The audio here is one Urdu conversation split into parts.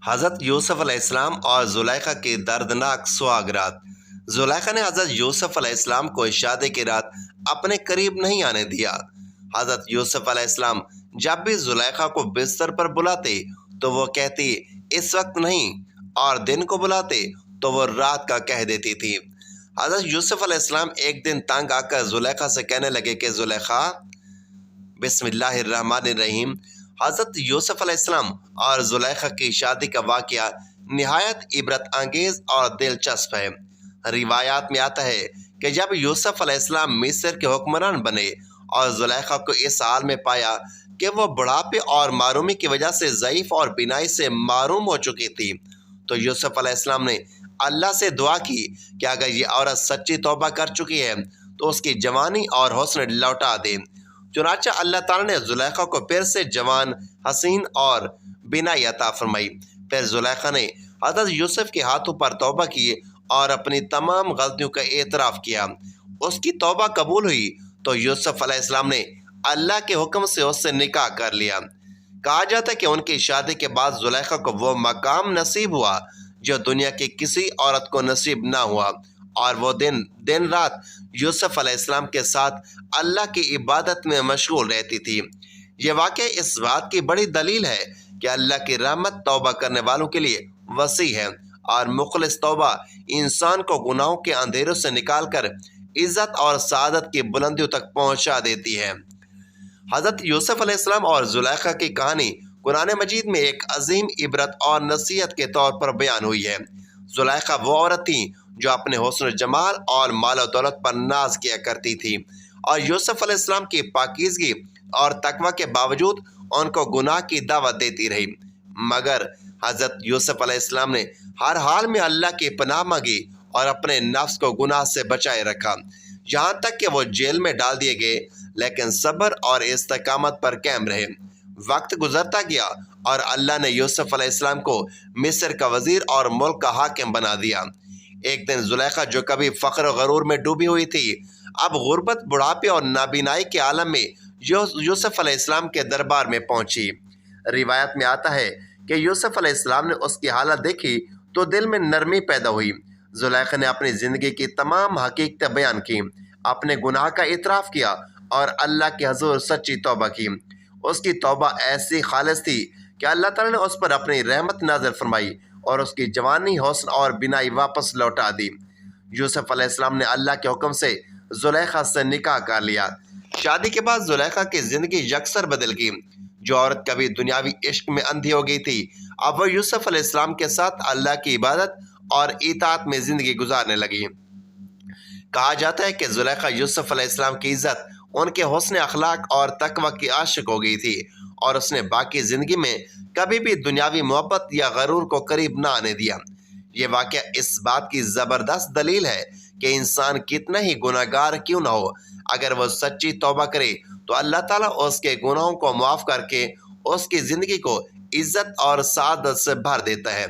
حضرت یوسف علیہ السلام اور زلیخا کی دردناک سواگرات۔ زلیخا نے حضرت یوسف علیہ السلام کو شادی کی رات اپنے قریب نہیں آنے دیا۔ حضرت یوسف علیہ السلام جب بھی زلیخا کو بستر پر بلاتے تو وہ کہتی اس وقت نہیں، اور دن کو بلاتے تو وہ رات کا کہہ دیتی تھی۔ حضرت یوسف علیہ السلام ایک دن تنگ آ کر زلیخا سے کہنے لگے کہ زلیخا، بسم اللہ الرحمن الرحیم۔ حضرت یوسف علیہ السلام اور زلیخا کی شادی کا واقعہ نہایت عبرت انگیز اور دلچسپ ہے۔ روایات میں آتا ہے کہ جب یوسف علیہ السلام مصر کے حکمران بنے اور زلیخا کو اس حال میں پایا کہ وہ بڑھاپے اور معرومی کی وجہ سے ضعیف اور بینائی سے معروم ہو چکی تھی، تو یوسف علیہ السلام نے اللہ سے دعا کی کہ اگر یہ عورت سچی توبہ کر چکی ہے تو اس کی جوانی اور حسن لوٹا دے۔ چنانچہ اللہ تعالیٰ نے زلیخا کو پھر سے جوان، حسین اور بینائی عطا فرمائی۔ پھر زلیخا نے حضرت یوسف کے ہاتھوں پر توبہ کی اور اپنی تمام غلطیوں کا اعتراف کیا۔ اس کی توبہ قبول ہوئی تو یوسف علیہ السلام نے اللہ کے حکم سے اس سے نکاح کر لیا۔ کہا جاتا ہے کہ ان کی شادی کے بعد زلیخا کو وہ مقام نصیب ہوا جو دنیا کی کسی عورت کو نصیب نہ ہوا، اور وہ دن رات یوسف علیہ السلام کے ساتھ اللہ کی عبادت میں مشغول رہتی تھی۔ یہ واقعہ اس بات کی بڑی دلیل ہے کہ اللہ کی رحمت توبہ کرنے والوں کے لیے وسیع ہے، اور مخلص توبہ انسان کو گناہوں کے اندھیروں سے نکال کر عزت اور سعادت کی بلندیوں تک پہنچا دیتی ہے۔ حضرت یوسف علیہ السلام اور زلیخا کی کہانی قرآن مجید میں ایک عظیم عبرت اور نصیحت کے طور پر بیان ہوئی ہے۔ زلیخا وہ عورت تھی جو اپنے حسن و جمال اور مال و دولت پر ناز کیا کرتی تھی، اور یوسف علیہ السلام کی پاکیزگی اور تقوی کے باوجود ان کو گناہ کی دعوت دیتی رہی، مگر حضرت یوسف علیہ السلام نے ہر حال میں اللہ کی پناہ مانگی اور اپنے نفس کو گناہ سے بچائے رکھا، یہاں تک کہ وہ جیل میں ڈال دیے گئے، لیکن صبر اور استقامت پر قائم رہے۔ وقت گزرتا گیا اور اللہ نے یوسف علیہ السلام کو مصر کا وزیر اور ملک کا حاکم بنا دیا۔ ایک دن زلیخا جو کبھی فخر و غرور میں ڈوبی ہوئی تھی، اب غربت، بڑھاپے اور نابینائی کے عالم میں یوسف علیہ السلام کے دربار میں پہنچی۔ روایت میں آتا ہے کہ یوسف علیہ السلام نے اس کی حالت دیکھی تو دل میں نرمی پیدا ہوئی۔ زلیخا نے اپنی زندگی کی تمام حقیقتیں بیان کی، اپنے گناہ کا اعتراف کیا اور اللہ کے حضور سچی توبہ کی۔ اس کی توبہ ایسی خالص تھی کہ اللہ تعالیٰ نے اس پر اپنی رحمت نازل فرمائی اور اس کی جوانی، حسن اور بینائی واپس لوٹا دی۔ یوسف علیہ السلام نے اللہ کے حکم سے زلیخا سے نکاح کر لیا۔ شادی کے بعد زلیخا کی زندگی یکسر بدل گئی۔ جو عورت کبھی دنیاوی عشق میں اندھی ہو گئی تھی، اب وہ یوسف علیہ السلام کے ساتھ اللہ کی عبادت اور اطاعت میں زندگی گزارنے لگی۔ کہا جاتا ہے کہ زلیخا یوسف علیہ السلام کی عزت، ان کے حسن اخلاق اور تقوی کی عاشق ہو گئی تھی، اور اس نے باقی زندگی میں کبھی بھی دنیاوی محبت یا غرور کو قریب نہ آنے دیا۔ یہ واقعہ اس بات کی زبردست دلیل ہے کہ انسان کتنا ہی گناہ گار کیوں نہ ہو، اگر وہ سچی توبہ کرے تو اللہ تعالیٰ اس کے گناہوں کو معاف کر کے اس کی زندگی کو عزت اور سعادت سے بھر دیتا ہے۔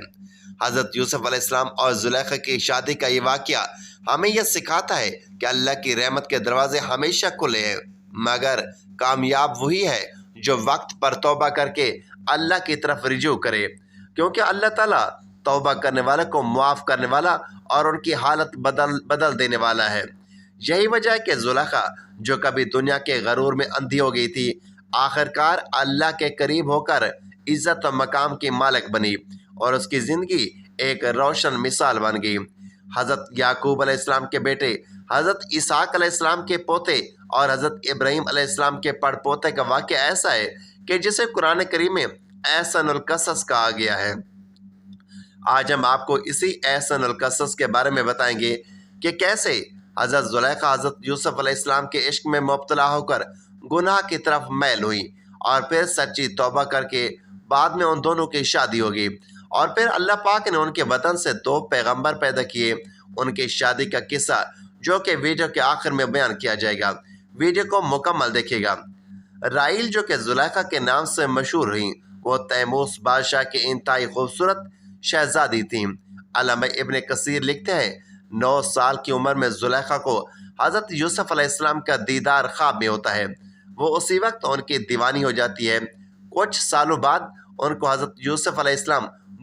حضرت یوسف علیہ السلام اور زلیخا کی شادی کا یہ واقعہ ہمیں یہ سکھاتا ہے کہ اللہ کی رحمت کے دروازے ہمیشہ کھلے ہیں، مگر کامیاب وہی ہے جو وقت پر توبہ کر کے اللہ کی طرف رجوع کرے، کیونکہ اللہ تعالیٰ توبہ کرنے والے کو معاف کرنے والا اور ان کی حالت بدل دینے والا ہے۔ یہی وجہ ہے کہ زلیخا جو کبھی دنیا کے غرور میں اندھی ہو گئی تھی، آخرکار اللہ کے قریب ہو کر عزت و مقام کی مالک بنی، اور اس کی زندگی ایک روشن مثال بن گئی۔ حضرت یعقوب علیہ السلام کے بیٹے، حضرت اسحاق علیہ السلام کے پوتے اور حضرت ابراہیم علیہ السلام کے پڑ پوتے کا واقعہ ایسا ہے کہ جسے قرآن کریم میں احسن القصص کہا گیا ہے۔ آج ہم آپ کو اسی احسن القصص کے بارے میں بتائیں گے کہ کیسے حضرت زلیخا حضرت یوسف علیہ السلام کے عشق میں مبتلا ہو کر گناہ کی طرف میل ہوئی، اور پھر سچی توبہ کر کے بعد میں ان دونوں کی شادی ہوگی، اور پھر اللہ پاک نے ان کے وطن سے 2 پیغمبر پیدا کیے۔ ان کی شادی کا قصہ جو کہ ویڈیو کے آخر میں بیان کیا جائے گا، ویڈیو کو مکمل دیکھیے گا۔ رائل جو کہ زلیخا کے نام سے مشہور رہیں، وہ تیموس بادشاہ کی انتہائی خوبصورت شہزادی تھیں۔ علامہ ابن کثیر لکھتے ہیں 9 سال کی عمر میں زلیخا کو حضرت یوسف علیہ السلام کا دیدار خواب میں ہوتا ہے۔ وہ اسی وقت ان کی دیوانی ہو جاتی ہے۔ کچھ سالوں بعد ان کو حضرت یوسف علیہ السلام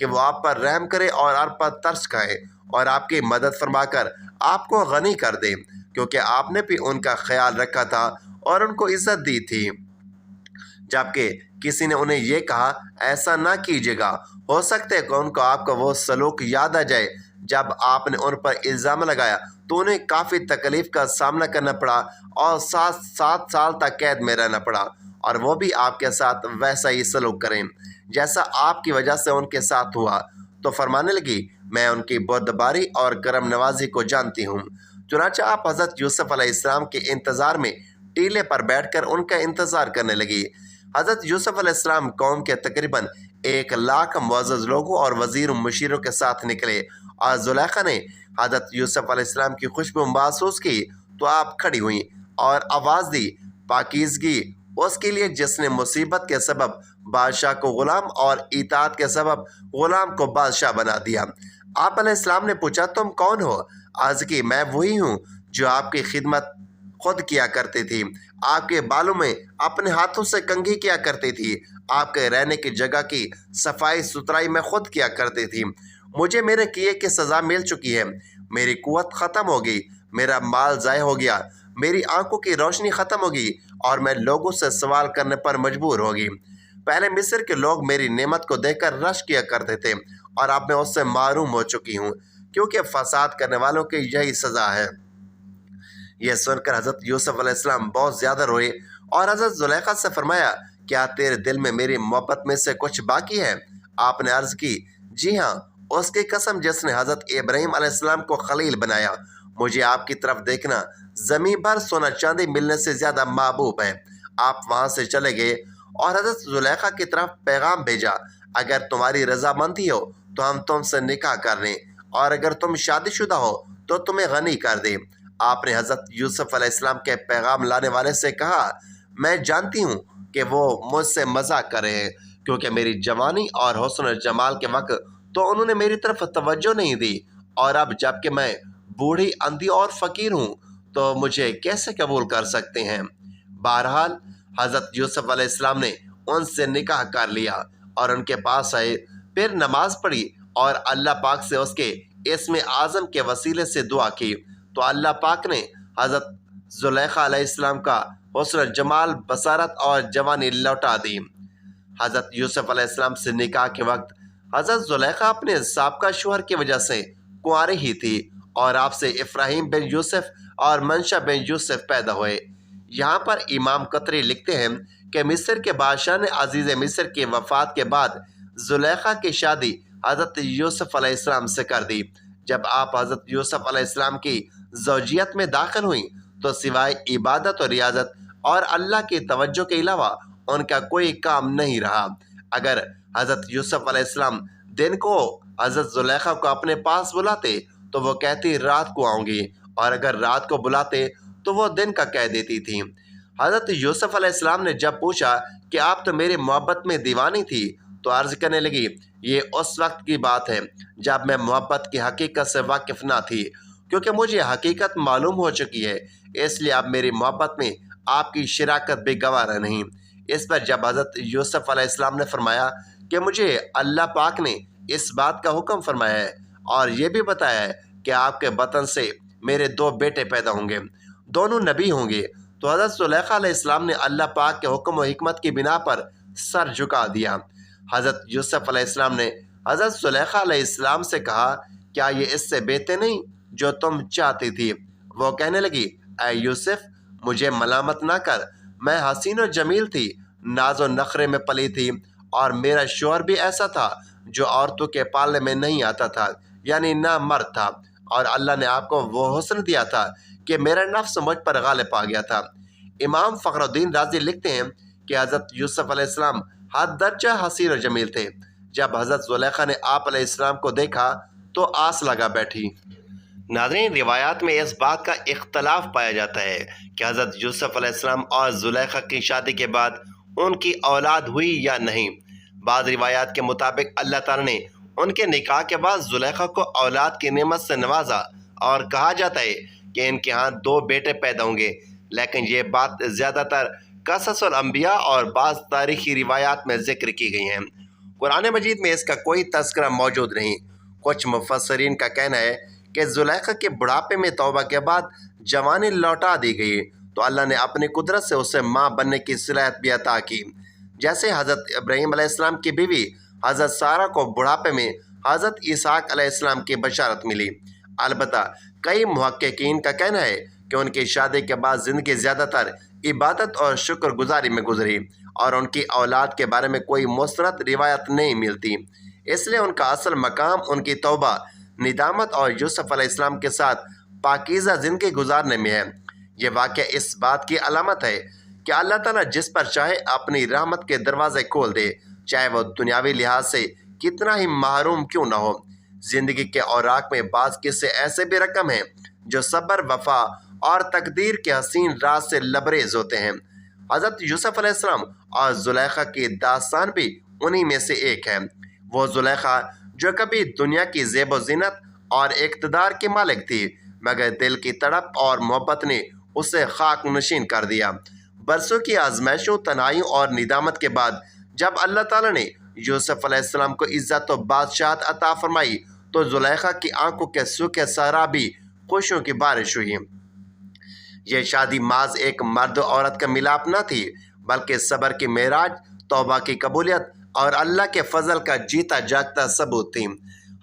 کہ وہ آپ پر رحم کرے اور آپ پر ترس کھائے اور آپ کی مدد فرما کر آپ کو غنی کر دے، کیونکہ آپ نے بھی ان کا خیال رکھا تھا اور ان کو عزت دی تھی۔ جبکہ کسی نے انہیں یہ کہا ایسا نہ کیجیے گا، ہو سکتا ہے کہ ان کو آپ کا وہ سلوک یاد آ جائے جب آپ نے ان پر الزام لگایا تو انہیں کافی تکلیف کا سامنا کرنا پڑا اور 7 سال تک قید میں رہنا پڑا، اور وہ بھی آپ کے ساتھ ویسا ہی سلوک کریں جیسا آپ کی وجہ سے ان کے ساتھ ہوا۔ تو فرمانے لگی میں ان کی بردباری اور کرم نوازی کو جانتی ہوں۔ چنانچہ آپ حضرت یوسف علیہ السلام کے انتظار میں ٹیلے پر بیٹھ کر ان کا انتظار کرنے لگی۔ حضرت یوسف علیہ السلام قوم کے تقریباً 1,00,000 معزز لوگوں اور وزیروں مشیروں کے ساتھ نکلے، اور زلیخا نے حضرت یوسف علیہ السلام کی خوشبو محسوس کی تو آپ کھڑی ہوئیں اور آواز دی پاکیزگی اس کے لیے جس نے مصیبت کے سبب بادشاہ کو غلام اور اطاعت کے سبب غلام کو بادشاہ بنا دیا۔ آپ علیہ السلام نے پوچھا تم کون ہو؟ عرض کی میں وہی ہوں جو آپ کی خدمت خود کیا کرتی تھی، آپ کے بالوں میں اپنے ہاتھوں سے کنگھی کیا کرتی تھی، آپ کے رہنے کی جگہ کی صفائی ستھرائی میں خود کیا کرتی تھی۔ مجھے میرے کیے کی سزا مل چکی ہے، میری قوت ختم ہو گئی، میرا مال ضائع ہو گیا، میری آنکھوں کی روشنی ختم ہو گئی اور میں لوگوں سے سوال کرنے پر مجبور ہوگی۔ پہلے مصر کے لوگ میری نعمت کو دیکھ کر رشک کیا کرتے تھے، اور اب میں اس سے محروم ہو چکی ہوں، کیونکہ فساد کرنے والوں کی یہی سزا ہے۔ یہ سن کر حضرت یوسف علیہ السلام بہت زیادہ روئے اور حضرت زلیخا سے فرمایا کیا تیرے دل میں میری محبت میں سے کچھ باقی ہے؟ آپ نے عرض کی جی ہاں، اس کی قسم جس نے حضرت ابراہیم علیہ السلام کو خلیل بنایا، مجھے آپ کی طرف دیکھنا زمین بھر سونا چاندی ملنے سے زیادہ محبوب ہے۔ آپ وہاں سے چلے گئے اور حضرت زلیخا کی طرف پیغام بھیجا اگر تمہاری رضامندی ہو تو ہم تم سے نکاح کر لیں، اور اگر تم شادی شدہ ہو تو تمہیں غنی کر دیں۔ آپ نے حضرت یوسف علیہ السلام کے پیغام لانے والے سے کہا میں جانتی ہوں کہ وہ مجھ سے مذاق کر رہے ہیں، کیونکہ میری جوانی اور حسن و جمال کے وقت تو انہوں نے میری طرف توجہ نہیں دی، اور اب جب کہ میں بوڑھی اندھی اور فقیر ہوں تو مجھے کیسے قبول کر سکتے ہیں؟ بہرحال حضرت یوسف علیہ السلام نے ان سے نکاح کر لیا اور ان کے پاس آئے، پھر نماز پڑھی اور اللہ پاک سے اس کے اسم اعظم کے وسیلے سے دعا کی، تو اللہ پاک نے حضرت زلیخا علیہ السلام کا حسن جمال، بصارت اور جوانی لوٹا دی۔ حضرت یوسف علیہ السلام سے نکاح کے وقت حضرت زلیخا اپنے سابقہ شوہر کی وجہ سے کنواری ہی تھی، اور آپ سے افراہیم بن یوسف اور منشا بن یوسف پیدا ہوئے۔ یہاں پر امام قطری لکھتے ہیں کہ مصر کے بادشاہ نے عزیز مصر کی وفات کے بعد زلیخا کی شادی حضرت یوسف علیہ السلام سے کر دی۔ جب آپ حضرت یوسف علیہ السلام کی زوجیت میں داخل ہوئیں تو سوائے عبادت و ریاضت اور اللہ کی توجہ کے علاوہ ان کا کوئی کام نہیں رہا۔ اگر حضرت یوسف علیہ السلام دن کو حضرت زلیخا کو اپنے پاس بلاتے تو وہ کہتی رات کو آؤں گی، اور اگر رات کو بلاتے تو وہ دن کا کہہ دیتی تھی۔ حضرت یوسف علیہ السلام نے جب پوچھا کہ آپ تو میری محبت میں دیوانی تھی، تو عرض کرنے لگی یہ اس وقت کی بات ہے جب میں محبت کی حقیقت سے واقف نہ تھی، کیونکہ مجھے حقیقت معلوم ہو چکی ہے، اس لیے اب میری محبت میں آپ کی شراکت بھی گوارا نہیں۔ اس پر جب حضرت یوسف علیہ السلام نے فرمایا کہ مجھے اللہ پاک نے اس بات کا حکم فرمایا ہے اور یہ بھی بتایا ہے کہ آپ کے بطن سے میرے 2 بیٹے پیدا ہوں گے، دونوں نبی ہوں گے، تو حضرت زلیخا علیہ السلام نے اللہ پاک کے حکم و حکمت کی بنا پر سر جھکا دیا۔ حضرت یوسف علیہ السلام نے حضرت زلیخا علیہ السلام سے کہا کیا یہ اس سے بہتر نہیں جو تم چاہتی تھی؟ وہ کہنے لگی اے یوسف مجھے ملامت نہ کر، میں حسین و جمیل تھی، ناز و نخرے میں پلی تھی، اور میرا شوہر بھی ایسا تھا جو عورتوں کے پالنے میں نہیں آتا تھا، یعنی نہ مرد تھا، اور اللہ نے آپ کو وہ حسن دیا تھا کہ میرا نفس مجھ پر غالب آ گیا تھا۔ امام فخر الدین رازی لکھتے ہیں کہ حضرت یوسف علیہ السلام حد درجہ حسین و جمیل تھے۔ جب حضرت زلیخا نے آپ علیہ السلام کو دیکھا تو آس لگا بیٹھی۔ ناظرین روایات میں اس بات کا اختلاف پایا جاتا ہے کہ حضرت یوسف علیہ السلام اور زلیخا کی شادی کے بعد ان کی اولاد ہوئی یا نہیں۔ بعض روایات کے مطابق اللہ تعالیٰ نے ان کے نکاح کے بعد زلیخا کو اولاد کی نعمت سے نوازا، اور کہا جاتا ہے کہ ان کے ہاں 2 بیٹے پیدا ہوں گے، لیکن یہ بات زیادہ تر قصص الانبیاء اور بعض تاریخی روایات میں ذکر کی گئی ہیں۔ قرآن مجید میں اس کا کوئی تذکرہ موجود نہیں۔ کچھ مفسرین کا کہنا ہے کہ زلیخا کے بڑھاپے میں توبہ کے بعد جوانی لوٹا دی گئی تو اللہ نے اپنی قدرت سے اسے ماں بننے کی صلاحیت بھی عطا کی، جیسے حضرت ابراہیم علیہ السلام کی بیوی حضرت سارہ کو بڑھاپے میں حضرت اسحاق علیہ السلام کی بشارت ملی۔ البتہ کئی محققین کا کہنا ہے کہ ان کی شادی کے بعد زندگی زیادہ تر عبادت اور شکر گزاری میں گزری اور ان کی اولاد کے بارے میں کوئی مستند روایت نہیں ملتی، اس لیے ان کا اصل مقام ان کی توبہ، ندامت اور یوسف علیہ السلام کے ساتھ پاکیزہ زندگی گزارنے میں ہے۔ یہ واقعہ اس بات کی علامت ہے کہ اللہ تعالیٰ جس پر چاہے اپنی رحمت کے دروازے کھول دے، چاہے وہ دنیاوی لحاظ سے کتنا ہی محروم کیوں نہ ہو۔ زندگی کے اوراق میں بعض قصے ایسے بھی رقم ہیں جو صبر، وفا اور تقدیر کے حسین راز سے لبریز ہوتے ہیں۔ حضرت یوسف علیہ السلام اور زلیخا کی داستان بھی انہی میں سے ایک ہے۔ وہ زلیخا جو کبھی دنیا کی زیب و زینت اور اقتدار کی مالک تھی، مگر دل کی تڑپ اور محبت نے اسے خاک نشین کر دیا۔ برسوں کی آزمائشوں، تنہائیوں اور ندامت کے بعد جب اللہ تعالیٰ نے یوسف علیہ السلام کو عزت و بادشاہت عطا فرمائی تو زلیخا کی آنکھوں کے سوکھے صحرا بھی خوشیوں کی بارش ہوئی۔ یہ شادی محض ایک مرد و عورت کا ملاپ نہ تھی، بلکہ صبر کی معراج، توبہ کی قبولیت اور اللہ کے فضل کا جیتا جاگتا ثبوت تھی۔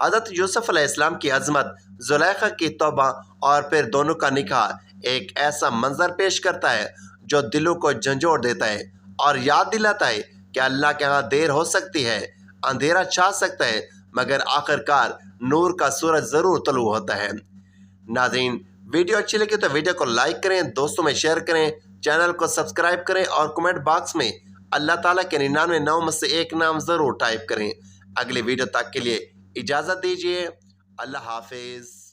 حضرت یوسف علیہ السلام کی عظمت، زلیخا کی توبہ اور پھر دونوں کا نکاح ایک ایسا منظر پیش کرتا ہے جو دلوں کو جھنجھوڑ دیتا ہے اور یاد دلاتا ہے کہ اللہ کے ہاں دیر ہو سکتی ہے، اندھیرا چھا سکتا ہے، مگر آخرکار نور کا سورج ضرور طلوع ہوتا ہے۔ ناظرین، ویڈیو اچھی لگی تو ویڈیو کو لائک کریں، دوستوں میں شیئر کریں، چینل کو سبسکرائب کریں اور کمنٹ باکس میں اللہ تعالیٰ کے 99 ناموں میں سے ایک نام ضرور ٹائپ کریں۔ اگلی ویڈیو تک کے لیے اجازت دیجیے۔ اللہ حافظ۔